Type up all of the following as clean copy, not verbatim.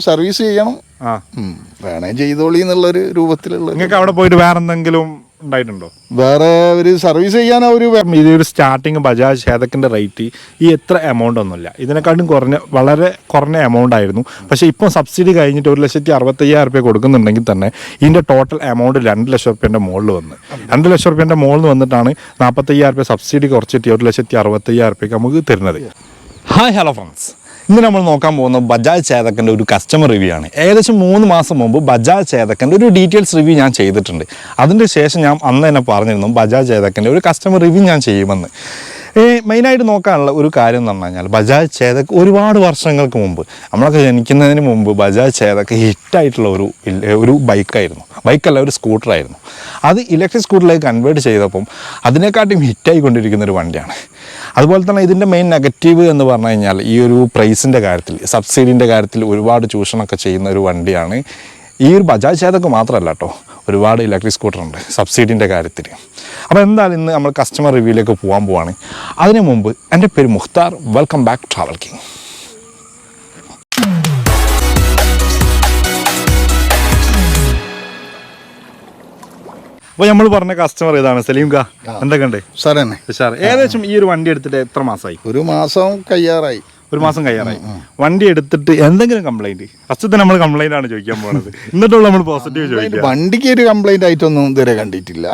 Service ചെയ്യണം, വേണേ ചെയ്തോളി എന്നുള്ളൊരു രൂപത്തിലുള്ള. നിങ്ങൾക്ക് അവിടെ പോയിട്ട് വേറെ എന്തെങ്കിലും ഉണ്ടായിട്ടുണ്ടോ? വേറെ ഒരു സർവീസ് ചെയ്യാൻ ഇതൊരു സ്റ്റാർട്ടിങ് ബജാജ് ചേതക്കിൻ്റെ റേറ്റ് ഈ എത്ര എമൗണ്ട് ഒന്നുമില്ല, ഇതിനെക്കാട്ടും വളരെ കുറഞ്ഞ എമൗണ്ട് ആയിരുന്നു. പക്ഷേ ഇപ്പോൾ സബ്സിഡി കഴിഞ്ഞിട്ട് 1,65,000 രൂപ കൊടുക്കുന്നുണ്ടെങ്കിൽ തന്നെ ഇതിൻ്റെ ടോട്ടൽ എമൗണ്ട് 2 ലക്ഷം രൂപേൻ്റെ മുകളിൽ വന്ന് 2 ലക്ഷം രൂപേൻ്റെ മുകളിൽ വന്നിട്ടാണ് 45,000 രൂപ സബ്സിഡി കുറച്ചിട്ട് 1,65,000 രൂപയ്ക്ക് നമുക്ക് തരുന്നത്. ഹായ് ഹലോ ഫ്രണ്ട്സ്, ഇന്ന് നമ്മൾ നോക്കാൻ പോകുന്ന ബജാജ് ചേതക്കിൻ്റെ ഒരു കസ്റ്റമർ റിവ്യൂ ആണ്. ഏകദേശം 3 മാസം മുമ്പ് ബജാജ് ചേതക്കിൻ്റെ ഒരു ഡീറ്റെയിൽസ് റിവ്യൂ ഞാൻ ചെയ്തിട്ടുണ്ട്. അതിൻ്റെ ശേഷം ഞാൻ അന്ന് തന്നെ പറഞ്ഞിരുന്നു ബജാജ് ചേതക്കിൻ്റെ ഒരു കസ്റ്റമർ റിവ്യൂ ഞാൻ ചെയ്യുമെന്ന്. മെയിനായിട്ട് നോക്കാനുള്ള ഒരു കാര്യം എന്ന് പറഞ്ഞു കഴിഞ്ഞാൽ ബജാജ് ചേതക് ഒരുപാട് വർഷങ്ങൾക്ക് മുമ്പ്, നമ്മളൊക്കെ ജനിക്കുന്നതിന് മുമ്പ് ബജാജ് ചേതക് ഹിറ്റായിട്ടുള്ള ഒരു ബൈക്കല്ല ഒരു സ്കൂട്ടറായിരുന്നു. അത് ഇലക്ട്രിക് സ്കൂട്ടറിലേക്ക് കൺവേർട്ട് ചെയ്തപ്പം അതിനെക്കാട്ടും ഹിറ്റായിക്കൊണ്ടിരിക്കുന്ന ഒരു വണ്ടിയാണ്. അതുപോലെ തന്നെ ഇതിൻ്റെ മെയിൻ നെഗറ്റീവ് എന്ന് പറഞ്ഞു കഴിഞ്ഞാൽ ഈ ഒരു പ്രൈസിൻ്റെ കാര്യത്തിൽ, സബ്സിഡീൻ്റെ കാര്യത്തിൽ ഒരുപാട് ചൂഷണമൊക്കെ ചെയ്യുന്ന ഒരു വണ്ടിയാണ്. ഈ ഒരു ബജാജ് ചേതക് മാത്രമല്ല കേട്ടോ, ഒരുപാട് ഇലക്ട്രിക് സ്കൂട്ടറുണ്ട് സബ്സിഡീൻ്റെ കാര്യത്തിൽ. അപ്പോൾ എന്തായാലും ഇന്ന് നമ്മൾ കസ്റ്റമർ റിവ്യൂയിലേക്ക് പോകാൻ പോവാണ്. അതിനു മുമ്പ് എൻ്റെ പേര് Mukhtar, welcome back travel king. അപ്പോൾ നമ്മൾ പറഞ്ഞ കസ്റ്റമർ ഇതാണ് സലീം ഖാ. എന്തൊക്കെയുണ്ട് സാർ? തന്നെ സാർ. ഏകദേശം ഈ ഒരു വണ്ടി എടുത്തിട്ട് എത്ര മാസമായി? ഒരു മാസം കഴിയാറായി. വണ്ടി എടുത്തിട്ട് എന്തെങ്കിലും കംപ്ലൈന്റ്? ഫസ്റ്റ് നമ്മൾ കംപ്ലൈന്റ് ആണ് ചോദിക്കാൻ പോകുന്നത്, എന്നിട്ടുള്ള നമ്മൾ പോസിറ്റീവ് ചോദിക്കാം. വണ്ടിക്ക് ഒരു കംപ്ലൈന്റ് ആയിട്ടൊന്നും ഇതുവരെ കണ്ടിട്ടില്ല.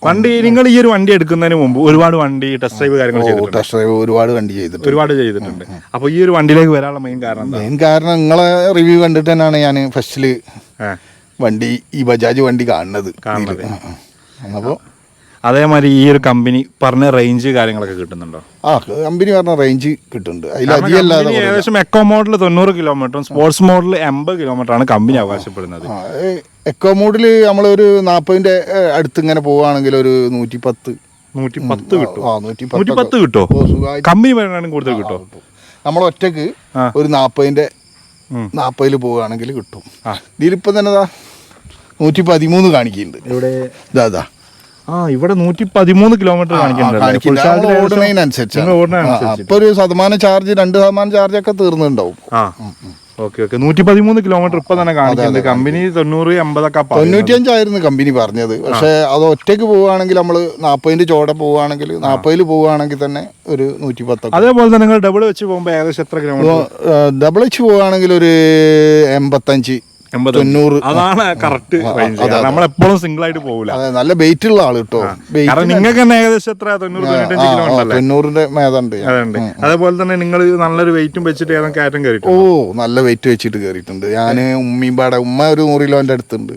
വണ്ടി നിങ്ങൾ ഈ ഒരു വണ്ടി എടുക്കുന്നതിന് മുമ്പ് ഒരുപാട് വണ്ടി ടെസ്റ്റ് ഡ്രൈവ് കാര്യങ്ങൾ ചെയ്തിട്ടുണ്ട്. ടെസ്റ്റ് ഡ്രൈവ് ഒരുപാട് ചെയ്തിട്ടുണ്ട്. അപ്പോൾ ഈ ഒരു വണ്ടിയിലേക്ക് വരാനുള്ള മെയിൻ കാരണം നിങ്ങളെ റിവ്യൂ കണ്ടിട്ട് തന്നെയാണ് ഞാൻ ഫസ്റ്റില് വണ്ടി ഈ ബജാജ് വണ്ടി കാണുന്നത്. അപ്പോൾ അതേമാതിരി ഈ ഒരു കമ്പനി പറഞ്ഞ റേഞ്ച് കാര്യങ്ങളൊക്കെ കിട്ടുന്നുണ്ടോ? കമ്പനി പറഞ്ഞ റേഞ്ച് കിട്ടുന്നുണ്ട്. ഏകദേശം എക്കോ മോഡൽ 90 കിലോമീറ്ററും സ്പോർട്സ് മോഡൽ 80 കിലോമീറ്ററാണ് കമ്പനി അവകാശപ്പെടുന്നത്. എക്കോ മോഡല് നമ്മളൊരു 40ന്റെ അടുത്ത് ഇങ്ങനെ പോവുകയാണെങ്കിൽ ഒരു 110 കിട്ടുമോ? കമ്പനി പറയുകയാണെങ്കിൽ കൂടുതൽ കിട്ടുമോ? നമ്മൾ ഒറ്റക്ക് ഒരു 40 പോവുകയാണെങ്കിൽ കിട്ടും. ഇതിലിപ്പം തന്നെ 113 കാണിക്കുന്നുണ്ട്. ഇവിടെ ഇതാ ഇവിടെ 113 കിലോമീറ്റർ ഓടുന്നതിനനുസരിച്ച് അപ്പൊ ഒരു 2% ചാർജ് ഒക്കെ തീർന്നുണ്ടാവും. 113 കിലോമീറ്റർ ഇപ്പൊ തന്നെ കാണിക്കുന്നത്. കമ്പനി 90-80 ആയിരുന്നു കമ്പനി പറഞ്ഞത്. പക്ഷെ അത് ഒറ്റക്ക് പോവുകയാണെങ്കിൽ നമ്മള് 40ന്റെ ചോടെ പോവുകയാണെങ്കിൽ 40 പോവുകയാണെങ്കിൽ തന്നെ ഒരു 110. അതേപോലെ തന്നെ നിങ്ങൾ ഡബിൾ വെച്ച് പോകുമ്പോൾ ഏകദേശം എത്ര കിലോമീറ്റർ? ഡബിൾ വെച്ച് പോവുകയാണെങ്കിൽ ഒരു 85-90. അതാണ് കറക്റ്റ് റേഞ്ച്. നമ്മളെപ്പോഴും സിംഗിൾ ആയിട്ട് പോകില്ല. നല്ല വെയിറ്റ് ഉള്ള ആള് കേട്ടോ. നിങ്ങൾക്ക് തന്നെ ഏകദേശം എത്ര 90-95 കിലോമീറ്റർ 90ന്റെ മേതുണ്ട്. അതേപോലെ തന്നെ നിങ്ങൾ നല്ലൊരു വെയിറ്റും വെച്ചിട്ട് ഏതെങ്കിലും കയറ്റം കയറി? നല്ല വെയിറ്റ് വെച്ചിട്ട് കയറിയിട്ടുണ്ട്. ഞാന് ഉമ്മ ഒരു 100 കിലോന്റെ അടുത്തുണ്ട്.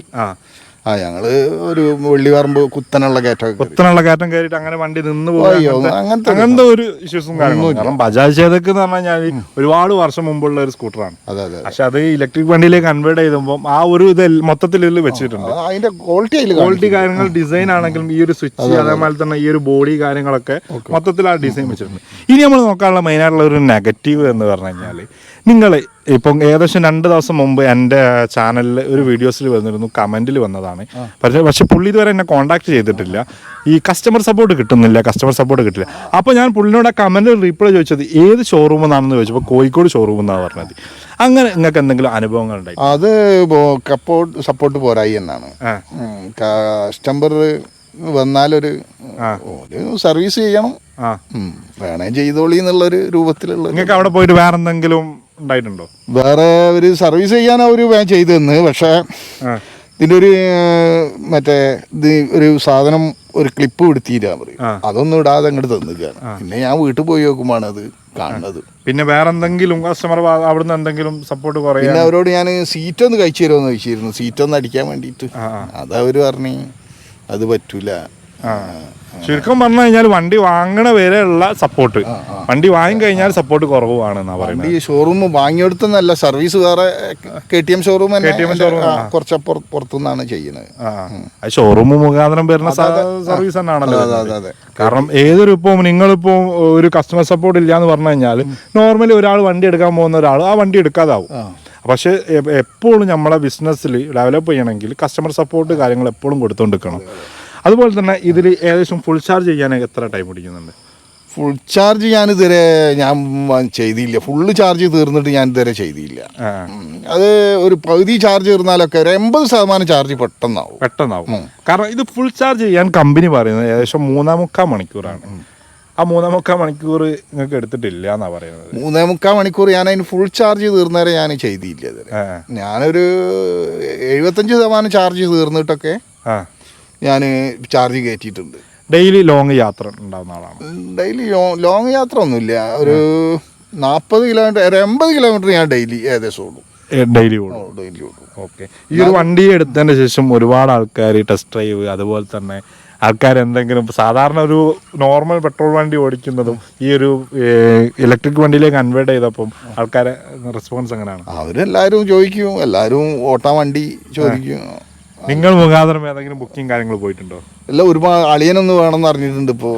ഞങ്ങള് ഒരു വെള്ളിപറമ്പ് കുത്തനുള്ള കയറ്റം കയറിയിട്ട് അങ്ങനെ വണ്ടി നിന്ന് പോകും. അങ്ങനത്തെ ഒരു ഇഷ്യൂസും കാര്യങ്ങളും. കാരണം ബജാജ് ചേതക് എന്ന് പറഞ്ഞു കഴിഞ്ഞാൽ ഒരുപാട് വർഷം മുമ്പുള്ള ഒരു സ്കൂട്ടറാണ്. പക്ഷെ അത് ഇലക്ട്രിക് വണ്ടിയിലേക്ക് കൺവേർട്ട് ചെയ്തുമ്പോൾ ആ ഒരു ഇത് മൊത്തത്തിൽ ഇതിൽ വെച്ചിട്ടുണ്ട്. അതിന്റെ ക്വാളിറ്റി കാര്യങ്ങൾ, ഡിസൈൻ ആണെങ്കിലും ഈ ഒരു സ്വിച്ച്, അതേപോലെ തന്നെ ഈ ഒരു ബോഡി കാര്യങ്ങളൊക്കെ മൊത്തത്തിൽ ആ ഡിസൈൻ വെച്ചിട്ടുണ്ട്. ഇനി നമ്മൾ നോക്കാനുള്ള മെയിനായിട്ടുള്ള ഒരു നെഗറ്റീവ് എന്ന് പറഞ്ഞു കഴിഞ്ഞാൽ, നിങ്ങൾ ഇപ്പം ഏകദേശം 2 ദിവസം മുമ്പ് എൻ്റെ ചാനലിൽ ഒരു വീഡിയോസിൽ വന്നിരുന്നു, കമൻറ്റിൽ വന്നതാണ്. പക്ഷെ പുള്ളി ഇതുവരെ എന്നെ കോൺടാക്ട് ചെയ്തിട്ടില്ല. ഈ കസ്റ്റമർ സപ്പോർട്ട് കിട്ടില്ല. അപ്പോൾ ഞാൻ പുള്ളിനോട് ആ കമൻറ്റിൽ റീപ്ലൈ ചോദിച്ചത് ഏത് ഷോറൂമിൽ നിന്നാണെന്ന് ചോദിച്ചപ്പോൾ കോഴിക്കോട് ഷോറൂമിൽ നിന്നാണ് പറഞ്ഞത്. അങ്ങനെ നിങ്ങൾക്ക് എന്തെങ്കിലും അനുഭവങ്ങൾ ഉണ്ടായി? അത് സപ്പോർട്ട് പോരായി എന്നാണ്. കസ്റ്റമർ വന്നാലൊരു സർവീസ് ചെയ്യണം, വേണേ ചെയ്തോളി എന്നുള്ളൊരു രൂപത്തിലുള്ള. നിങ്ങൾക്ക് അവിടെ പോയിട്ട് വേറെ എന്തെങ്കിലും ഉണ്ടായിട്ടുണ്ടോ? വേറെ ഒരു സർവീസ് ചെയ്യാൻ അവർ ചെയ്തു തന്ന്. പക്ഷേ ഇതിൻ്റെ ഒരു ഒരു സാധനം, ഒരു ക്ലിപ്പ് എടുത്തിരാ പറയും, അതൊന്നും ഇടാതെ അങ്ങോട്ട് തന്നിക്കാണ്. പിന്നെ ഞാൻ വീട്ടിൽ പോയി നോക്കുമ്പോഴാണ് അത് കാണുന്നത്. പിന്നെ വേറെ എന്തെങ്കിലും കസ്റ്റമർ അവിടുന്ന് എന്തെങ്കിലും സപ്പോർട്ട് കുറയും? പിന്നെ അവരോട് ഞാൻ സീറ്റ് ഒന്ന് കഴിച്ചു തരുമെന്ന് ചോദിച്ചിരുന്നു, സീറ്റ് ഒന്ന് അടിക്കാൻ വേണ്ടിയിട്ട്. അതവർ പറഞ്ഞു അത് പറ്റൂല. ചുരുക്കം പറഞ്ഞു കഴിഞ്ഞാൽ വണ്ടി വാങ്ങണ വരെയുള്ള സപ്പോർട്ട്, വണ്ടി വാങ്ങി കഴിഞ്ഞാൽ സപ്പോർട്ട് കുറവാണെന്നാ പറയുന്നത്. ഈ ഷോറൂം വാങ്ങിയെടുത്തെന്നല്ല, സർവീസ് വേറെ KTM ഷോറൂം കുറച്ച് പുറത്തുനിന്നാണ് ചെയ്യുന്നത്. ഷോറൂം മുഖാന്തരം വരുന്ന സർവീസ് തന്നെയാണല്ലോ. കാരണം ഏതൊരു ഇപ്പം നിങ്ങളിപ്പോ ഒരു കസ്റ്റമർ സപ്പോർട്ട് ഇല്ല എന്ന് പറഞ്ഞു കഴിഞ്ഞാൽ നോർമലി ഒരാൾ വണ്ടി എടുക്കാൻ പോകുന്ന ഒരാൾ ആ വണ്ടി എടുക്കാതാവും. പക്ഷെ എപ്പോഴും നമ്മളെ ബിസിനസ്സിൽ ഡെവലപ്പ് ചെയ്യണമെങ്കിൽ കസ്റ്റമർ സപ്പോർട്ട് കാര്യങ്ങൾ എപ്പോഴും കൊടുത്തുകൊണ്ടിരിക്കണം. അതുപോലെ തന്നെ ഇതിൽ ഏകദേശം ഫുൾ ചാർജ് ചെയ്യാൻ എത്ര ടൈം പിടിക്കുന്നുണ്ട്? ഫുൾ ചാർജ് ഞാനിതുവരെ ചെയ്തില്ല. ഫുള്ള് ചാർജ് തീർന്നിട്ട് ഞാൻ ഇതുവരെ ചെയ്തില്ല. അത് ഒരു പകുതി ചാർജ് തീർന്നാലൊക്കെ ഒരു 80% ചാർജ് പെട്ടെന്നാവും. കാരണം ഇത് ഫുൾ ചാർജ് ചെയ്യാൻ കമ്പനി പറയുന്നത് ഏകദേശം 3.25 മണിക്കൂറാണ്. ആ 3.25 മണിക്കൂർ നിങ്ങൾക്ക് എടുത്തിട്ടില്ല എന്നാ പറയുന്നത്. 3.25 മണിക്കൂർ ഞാൻ അതിന് ഫുൾ ചാർജ് തീർന്നവരെ ഞാൻ ചെയ്തില്ല ഇതുവരെ. ഞാനൊരു 75% ചാർജ് തീർന്നിട്ടൊക്കെ ഞാൻ ചാർജ് കയറ്റിയിട്ടുണ്ട്. ഡെയിലി ലോങ് യാത്ര ഉണ്ടാകുന്ന ആളാണ്? ഡെയിലി ലോങ് യാത്ര ഒന്നുമില്ല. ഒരു 40 കിലോമീറ്റർ 80 കിലോമീറ്റർ ഞാൻ ഡെയിലി ഏകദേശം ഓടും. ഡെയിലി ഓടും. ഓക്കെ. ഈ ഒരു വണ്ടി എടുത്തതിന് ശേഷം ഒരുപാട് ആൾക്കാർ ടെസ്റ്റ് ഡ്രൈവ്, അതുപോലെ തന്നെ ആൾക്കാർ എന്തെങ്കിലും സാധാരണ ഒരു നോർമൽ പെട്രോൾ വണ്ടി ഓടിക്കുന്നതും ഈ ഒരു ഇലക്ട്രിക് വണ്ടിയിലേക്ക് കൺവേർട്ട് ചെയ്തപ്പം ആൾക്കാരെ റെസ്പോൺസ് എങ്ങനെയാണ്? അവരെല്ലാവരും ചോദിക്കും, എല്ലാവരും ഓട്ടാൻ വണ്ടി ചോദിക്കും. നിങ്ങൾ മുഖാന്തരം ഏതെങ്കിലും ബുക്കിംഗ് കാര്യങ്ങൾ പോയിട്ടുണ്ടോ? എല്ലാം ഒരുപാട് അളിയനൊന്ന് വേണമെന്ന് അറിഞ്ഞിട്ടുണ്ട്. ഇപ്പോൾ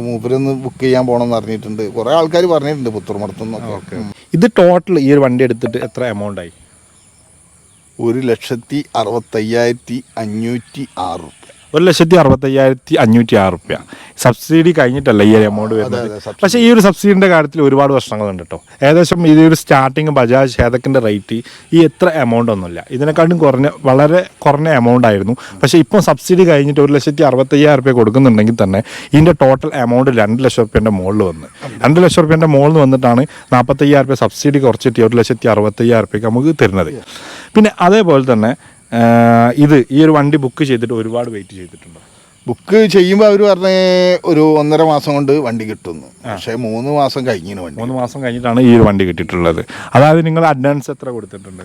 മൂപ്പരൊന്ന് ബുക്ക് ചെയ്യാൻ പോകണമെന്ന് അറിഞ്ഞിട്ടുണ്ട്. കുറേ ആൾക്കാർ പറഞ്ഞിട്ടുണ്ട് പുത്തൂർമടത്തുനിന്നൊക്കെ. ഇത് ടോട്ടൽ ഈ ഒരു വണ്ടി എടുത്തിട്ട് എത്ര എമൗണ്ട് ആയി? 1,65,506 രൂപ. 1,65,506 രൂപ. സബ്സിഡി കഴിഞ്ഞിട്ടല്ല ഈ ഒരു എമൗണ്ട് വരുന്നത്. പക്ഷേ ഈ ഒരു സബ്സിഡിൻ്റെ കാര്യത്തിൽ ഒരുപാട് പ്രശ്നങ്ങളുണ്ട് കേട്ടോ. ഏകദേശം ഈ ഒരു സ്റ്റാർട്ടിങ് ബജാജ് ചേതക്കിൻ്റെ റേറ്റ് ഈ എത്ര എമൗണ്ട് ഒന്നുമില്ല, ഇതിനെക്കാട്ടും വളരെ കുറഞ്ഞ എമൗണ്ട് ആയിരുന്നു. പക്ഷേ ഇപ്പം സബ്സിഡി കഴിഞ്ഞിട്ട് 1,65,000 രൂപ കൊടുക്കുന്നുണ്ടെങ്കിൽ തന്നെ ഇതിൻ്റെ ടോട്ടൽ എമൗണ്ട് 2 ലക്ഷം രൂപേൻ്റെ മുകളിൽ വന്ന് 2 ലക്ഷം രൂപേൻ്റെ മുകളിൽ വന്നിട്ടാണ് 45,000 രൂപ സബ്സിഡി കുറച്ചിട്ട് 1,65,000 രൂപയ്ക്ക് നമുക്ക് തരുന്നത്. പിന്നെ അതേപോലെ തന്നെ ഈ ഒരു വണ്ടി ബുക്ക് ചെയ്തിട്ട് ഒരുപാട് വെയിറ്റ് ചെയ്തിട്ടുണ്ടോ? ബുക്ക് ചെയ്യുമ്പോൾ അവർ പറഞ്ഞ ഒരു 1.5 മാസം കൊണ്ട് വണ്ടി കിട്ടുന്നു. പക്ഷേ 3 മാസം കഴിഞ്ഞു. 3 മാസം കഴിഞ്ഞിട്ടാണ് ഈ ഒരു വണ്ടി കിട്ടിയിട്ടുള്ളത്. അതായത് നിങ്ങൾ അഡ്വാൻസ് എത്ര കൊടുത്തിട്ടുണ്ട്?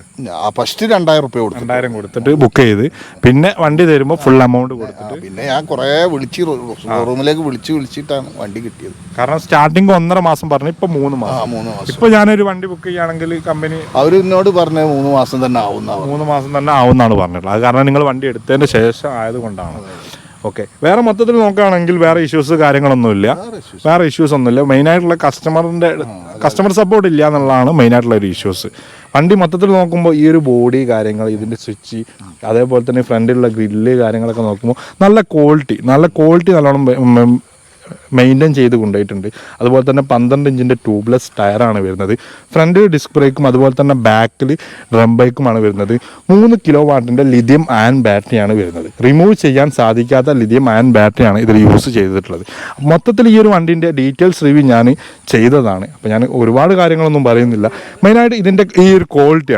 ഫസ്റ്റ് 2,000 രൂപ കൊടുത്തു. 2,000 കൊടുത്തിട്ട് ബുക്ക് ചെയ്ത് പിന്നെ വണ്ടി തരുമ്പോൾ ഫുൾ എമൗണ്ട് കൊടുത്തിട്ട് പിന്നെ ഞാൻ കുറേ ഷോറൂമിലേക്ക് വിളിച്ചിട്ടാണ് വണ്ടി കിട്ടിയത്. കാരണം സ്റ്റാർട്ടിങ് 1.5 മാസം പറഞ്ഞു, ഇപ്പൊ 3 മാസം. ഇപ്പൊ ഞാനൊരു വണ്ടി ബുക്ക് ചെയ്യുകയാണെങ്കിൽ കമ്പനി അവരെന്നോട് പറഞ്ഞ 3 മാസം തന്നെ ആവുന്ന 3 മാസം തന്നെ ആവുന്നാണ് പറഞ്ഞിട്ടുള്ളത്. അത് കാരണം നിങ്ങൾ വണ്ടി എടുത്തതിന് ശേഷം ആയതുകൊണ്ടാണ്. ഓക്കെ. വേറെ മൊത്തത്തിൽ നോക്കുകയാണെങ്കിൽ വേറെ ഇഷ്യൂസ് കാര്യങ്ങളൊന്നുമില്ല. മെയിനായിട്ടുള്ള കസ്റ്റമർ സപ്പോർട്ട് ഇല്ല എന്നുള്ളതാണ് മെയിനായിട്ടുള്ള ഒരു ഇഷ്യൂസ്. വണ്ടി മൊത്തത്തിൽ നോക്കുമ്പോൾ ഈ ഒരു ബോഡി കാര്യങ്ങൾ, ഇതിൻ്റെ സ്വിച്ച്, അതേപോലെ തന്നെ ഫ്രണ്ടിലുള്ള ഗ്രില്ല് കാര്യങ്ങളൊക്കെ നോക്കുമ്പോൾ നല്ല ക്വാളിറ്റി നല്ലോണം മെയിൻറ്റെയിൻ ചെയ്ത് കൊണ്ടുപോയിട്ടുണ്ട്. അതുപോലെ തന്നെ 12 ഇഞ്ചിൻ്റെ ട്യൂബ്ലെസ് ടയറാണ് വരുന്നത്. ഫ്രണ്ട് ഡിസ്ക് ബ്രേക്കും അതുപോലെ തന്നെ ബാക്കിൽ ഡ്രം ബ്രേക്കുമാണ് വരുന്നത്. 3 കിലോ വാട്ടിൻ്റെ ലിഥിയം അയൺ ബാറ്ററിയാണ് വരുന്നത്. റിമൂവ് ചെയ്യാൻ സാധിക്കാത്ത ലിഥിയം അയൺ ബാറ്ററിയാണ് ഇതിൽ യൂസ് ചെയ്തിട്ടുള്ളത്. മൊത്തത്തിൽ ഈ ഒരു വണ്ടീൻ്റെ ഡീറ്റെയിൽസ് റിവ്യൂ ഞാൻ ചെയ്തതാണ്. അപ്പോൾ ഞാൻ ഒരുപാട് കാര്യങ്ങളൊന്നും പറയുന്നില്ല. മെയിനായിട്ട് ഇതിൻ്റെ ഈ ഒരു ക്വാളിറ്റി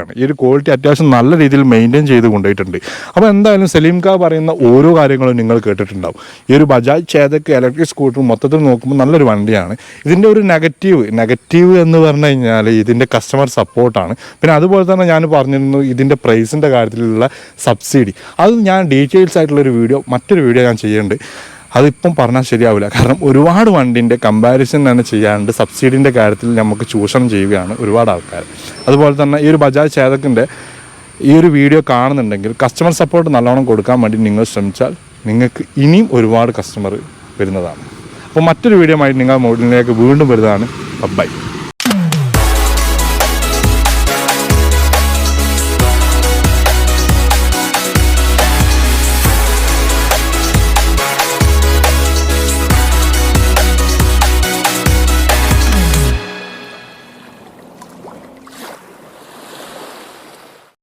അത്യാവശ്യം നല്ല രീതിയിൽ മെയിൻറ്റെയിൻ ചെയ്ത് കൊണ്ടുപോയിട്ടുണ്ട്. അപ്പോൾ എന്തായാലും സലീം ഖാൻ പറയുന്ന ഓരോ കാര്യങ്ങളും നിങ്ങൾ കേട്ടിട്ടുണ്ടാവും. ഈ ഒരു ബജാജ് ചേതക് ഇലക്ട്രിക് സ്കൂട്ടർ മൊത്തത്തിൽ നോക്കുമ്പോൾ നല്ലൊരു വണ്ടിയാണ്. ഇതിൻ്റെ ഒരു നെഗറ്റീവ് എന്ന് പറഞ്ഞു കഴിഞ്ഞാൽ ഇതിൻ്റെ കസ്റ്റമർ സപ്പോർട്ടാണ്. പിന്നെ അതുപോലെ തന്നെ ഞാൻ പറഞ്ഞിരുന്നു ഇതിൻ്റെ പ്രൈസിൻ്റെ കാര്യത്തിലുള്ള സബ്സിഡി. അത് ഞാൻ ഡീറ്റെയിൽസ് ആയിട്ടുള്ളൊരു മറ്റൊരു വീഡിയോ ഞാൻ ചെയ്യുന്നുണ്ട്. അതിപ്പം പറഞ്ഞാൽ ശരിയാവില്ല. കാരണം ഒരുപാട് വണ്ടിൻ്റെ കമ്പാരിസൺ തന്നെ ചെയ്യാണ്ട് സബ്സിഡിൻ്റെ കാര്യത്തിൽ നമുക്ക് ചൂഷണം ചെയ്യുകയാണ് ഒരുപാട് ആൾക്കാർ. അതുപോലെ തന്നെ ഈ ഒരു ബജാജ് ചേതക്കിൻ്റെ ഈ ഒരു വീഡിയോ കാണുന്നുണ്ടെങ്കിൽ കസ്റ്റമർ സപ്പോർട്ട് നല്ലോണം കൊടുക്കാൻ വേണ്ടി നിങ്ങൾ ശ്രമിച്ചാൽ നിങ്ങൾക്ക് ഇനിയും ഒരുപാട് കസ്റ്റമർ വരുന്നതാണ്. അപ്പോൾ മറ്റൊരു വീഡിയോ ആയിട്ട് നിങ്ങൾ മോഡിലേക്ക് വീണ്ടും വരുന്നതാണ്. ബൈ.